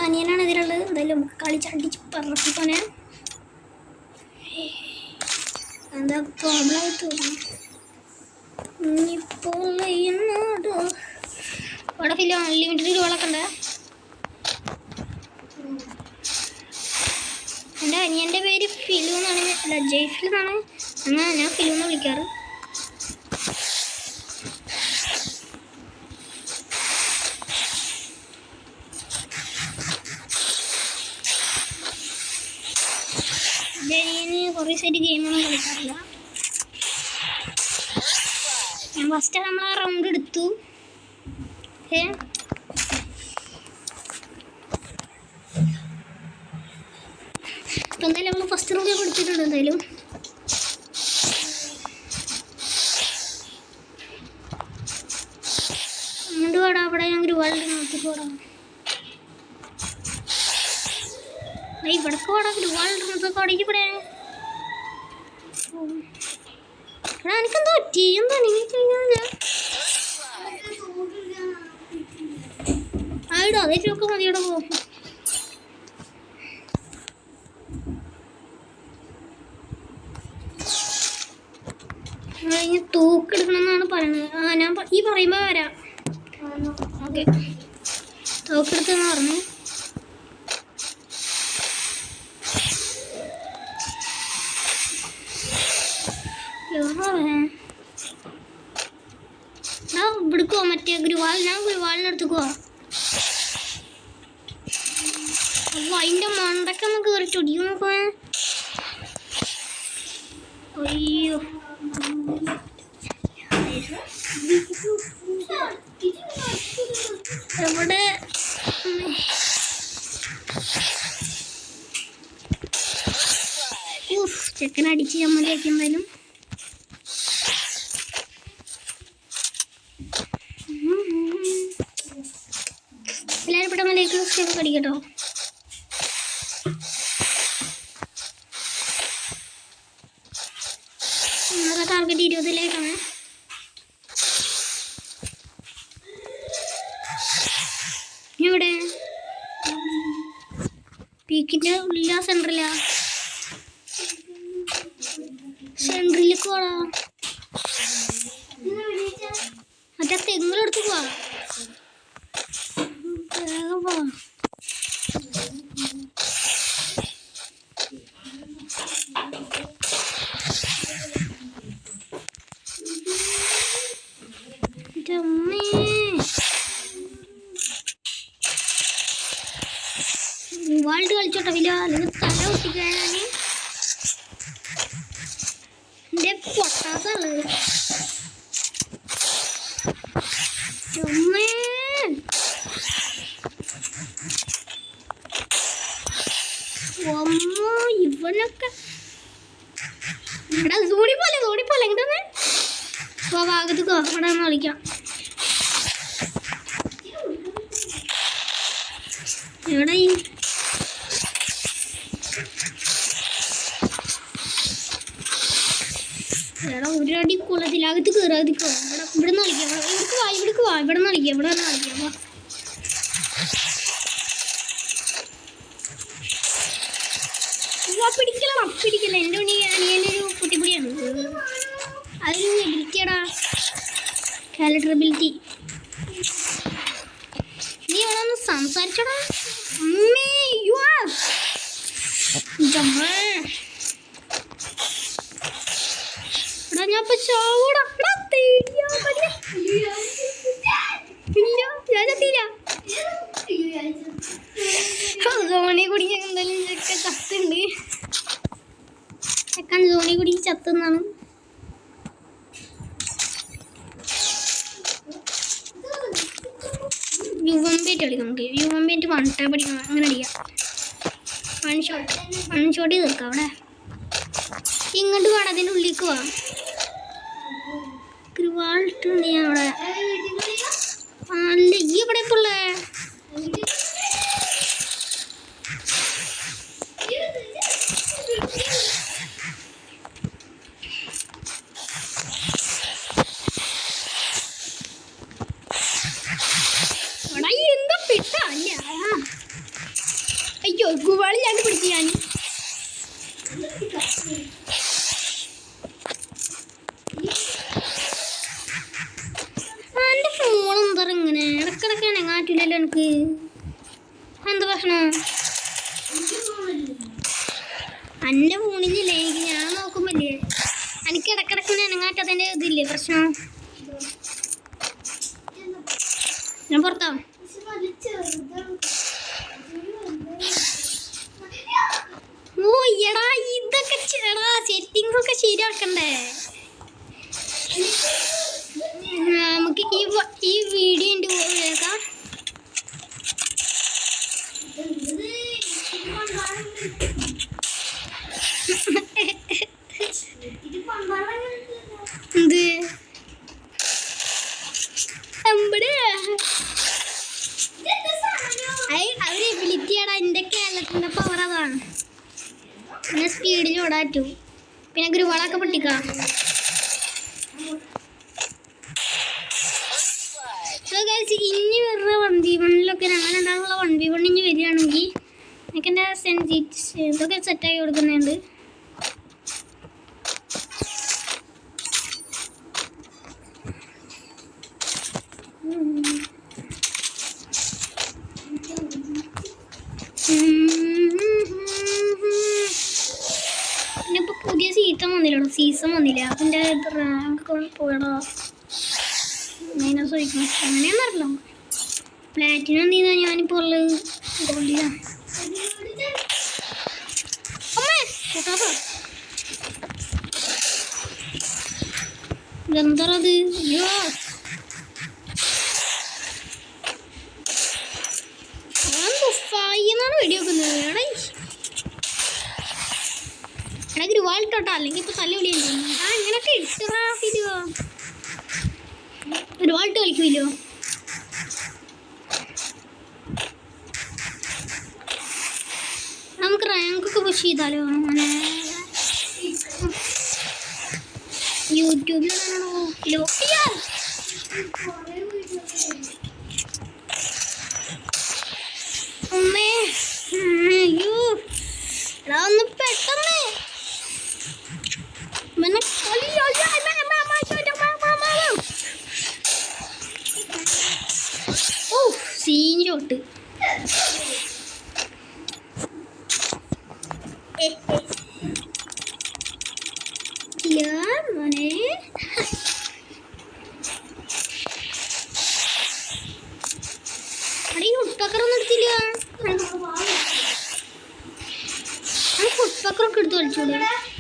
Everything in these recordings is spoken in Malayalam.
അനിയനാണ് ഇതിലുള്ളത്. എന്തായാലും കളിച്ചടിച്ച് പറപ്പിപ്പോനെ. എന്താ പ്രോബ്ലമായിട്ട് ഇപ്പോൾ ഇവിടെ ഫിലോ അൺലിമിറ്റഡ് രൂപകളൊക്കെ ഉണ്ട്. എൻ്റെ അനിയൻ്റെ പേര് ഫിലു എന്നാണ്, അല്ല ജയ്ഫിൽ എന്നാണ്. അങ്ങനെ ഞാൻ ഫിലു എന്ന് വിളിക്കാറ്. ഞാൻ കുറേ സൈഡ് ഗെയിമൊന്നും കളിക്കാറില്ല. ഞാൻ ഫസ്റ്റ് നമ്മൾ ആ റൗണ്ട് എടുത്തു. ഇപ്പം എന്തായാലും നമ്മൾ ഫസ്റ്റ് റൗണ്ട് കൊടുത്തിട്ടുണ്ട്. എന്തായാലും അങ്ങോട്ട് പോടാ. അവിടെ ഞാൻ ഗ്രൂവാളിൽ നോക്കി പോടാം. ഇവിടക്ക് പോടാ. ഗ്രൂവാളിൽ കോടേക്ക് പോടേ. എടാ എനിക്കെന്തോ ടീം തന്നെ ആയിടോ. അതേറ്റൊക്കെ മതിയോടെ പോകും. കഴിഞ്ഞ് തൂക്കെടുക്കണം എന്നാണ് പറയുന്നത്. ഞാൻ ഈ പറയുമ്പോൾ വരാം. ഓക്കെ, തൂക്കെടുത്തെന്ന് പറഞ്ഞു. ഇവിടുക്കോ മറ്റേ ഗുരുവാൾ. ഞാൻ ഗുരുവാളിനടുത്തേക്കോ. അപ്പൊ അതിൻ്റെ മണ്ടക്കൊന്ന് കയറി ചൊടിയും നോക്കേ. അയ്യോ, എവിടെ ചെക്കനടിച്ച് ചമ്മന്തിയാക്കി. എന്തായാലും എല്ലാവരും പെട്ടെന്ന് ലൈക്ക് സബ്സ്ക്രൈബ് അടിക്കട്ടോ. നമ്മുടെ ടാർഗറ്റ് 20 ഇവിടെ പീക്കിൻ്റെ ഉള്ളിലാ സെൻറ്ററിലാ? സെൻറ്ററിലേക്ക് പോടാ. മറ്റേ തെങ്ങിലെടുത്ത് പോവാ. വേഗം പോവാ. വേൾഡ് കളിച്ചോട്ടെ വലിയ അല്ലെങ്കിൽ തല ഒട്ടിക്കാൻ എൻ്റെ പൊട്ടാത്തുള്ളത്. ഇവനൊക്കെ എടാ സൂടിപ്പോലെ ഇങ്ങോട്ടൊന്ന് ഭാഗത്തേക്കോ. അവിടെ ഒന്ന് കളിക്കാം. എവിടെ എടാ ഒരു അടി കുളത്തിൽ അകത്ത് കയറാതിക്കോ. ഇവിടെ നിന്ന് കളിക്കാം. ഇവിടേക്ക് വാ ഇവിടെ നിന്ന് കളിക്കാം. ഇവിടെ നിന്ന് കളിക്കാം. പിടിക്കല എൻ്റെ അനിയനൊരു കുട്ടിപ്പൊടിയാണ്. അതൊരു എബിലിറ്റിയാടാ, ക്യാരക്ടർ എബിലിറ്റി. നീ അവിടെ ഒന്ന് സംസാരിച്ചോടാ. എടാ ഞാൻ ഇപ്പൊ ചാവൂടാ. സോണി കുടിക്കാൻ എന്തായാലും ചെക്ക ചത്തുണ്ട്. ചെക്കൻ സോണി കുടിക്ക് ചത്തുന്നാണ്. യുവമ്പേറ്റ് കളിക്കാം. നമുക്ക് യുവമ്പേറ്റ് 1 ടാപ്പ് അടിക്കണം. അങ്ങനെ അടിക്കാം. വൺ ഷോട്ട് തീർക്കാം. അവിടെ ഇങ്ങോട്ട് വേണം. അതിൻ്റെ ഉള്ളിലേക്ക് പോവാം. ഗ്രൂവാളിട്ടുണ്ട് ഞാൻ അവിടെ. അല്ല ഈ എവിടെ ഇപ്പോൾ ഉള്ളേ? എന്താ പിട്ട അല്ല വള്ളിയാണ്ട് പിടിച്ച് ഞാൻ എൻ്റെ ഫോൺ എന്താ ഇങ്ങനെ ഇടക്കിടക്ക് ഇണങ്ങാറ്റില്ലല്ലോ എനിക്ക് എന്താ പ്രശ്നം എൻ്റെ ഫോണിലില്ലേ എനിക്ക് ഞാൻ നോക്കുമ്പോല്ലേ എനിക്ക് ഇടക്കിടക്ക് ഇണങ്ങാറ്റതിൻ്റെ ഇതില്ലേ പ്രശ്നം ഞാൻ പുറത്താവും ഓ എടാ ഇതൊക്കെ എടാ സെറ്റിങ്സ് ഒക്കെ ശരിയാക്കണ്ടേ നമുക്ക് ഈ വീഡിയോ കേൾക്കാം എന്ത് അവര് എബിലിറ്റിയാടാ എൻ്റെ കേരളത്തിൻ്റെ പവർ അതാണ് പിന്നെ സ്പീഡിൽ ഓടാറ്റു പിന്നെ ഗുരുവാളൊക്കെ പൊട്ടിക്കാം ഇനി വേറെ 1v1 ഞങ്ങൾ ഉണ്ടാകുള്ള 1v1 ഇനി വരികയാണെങ്കിൽ എനിക്ക് എൻ്റെ ഇതൊക്കെ സെറ്റാക്കി കൊടുക്കുന്നുണ്ട് പിന്നെ ഇപ്പോൾ പുതിയ സീസൺ വന്നില്ല അതിൻ്റെ റാങ്ക് പോയടാ മൈനസ് വയ്ക്കണം അങ്ങനെയൊന്നും അറിയില്ല പ്ലാറ്റിനം എന്ത് ചെയ്താൽ ഞാനിപ്പോൾ ഉള്ളത് ഗോൾഡിലാണ് ഇതെന്താണത് അയ്യോ എന്നാണ് വീഡിയോ വെക്കുന്നത് എടാ ഗ്രൂവാളിട്ടോട്ടോ അല്ലെങ്കിൽ ഇപ്പോൾ തല്ല വിളിയുണ്ടോ ഇങ്ങനൊക്കെ ഇഷ്ടറാ വീഡിയോ ഒരുപാട് കളിക്കുമല്ലോ നമുക്ക് റാങ്കൊക്കെ പുഷ് ചെയ്താലോ അങ്ങനെ യൂട്യൂബിലാണോ അമ്മേ അയ്യോ എടാ ഒന്ന് പെട്ടെന്ന് ഓ സീനിലോട്ട് മോനെ അടീ ഫുട്പാക്കറൊന്നും എടുത്തില്ല ഫുട്പാക്കറൊക്കെ എടുത്ത് കളിച്ചൂടെ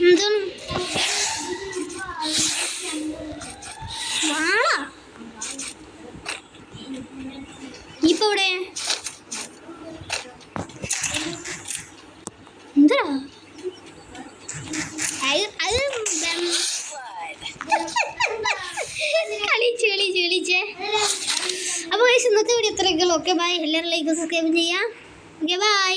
എന്താണ് വാള ഇപ്പൊ ഇവിടെ എന്താ കളിച്ചേ അപ്പോൾ ഇന്നത്തെ വീഡിയോ ഇത്രയൊക്കെ. Okay bye. എല്ലാവരും ലൈക്ക് സബ്സ്ക്രൈബ് ചെയ്യാം. Okay bye.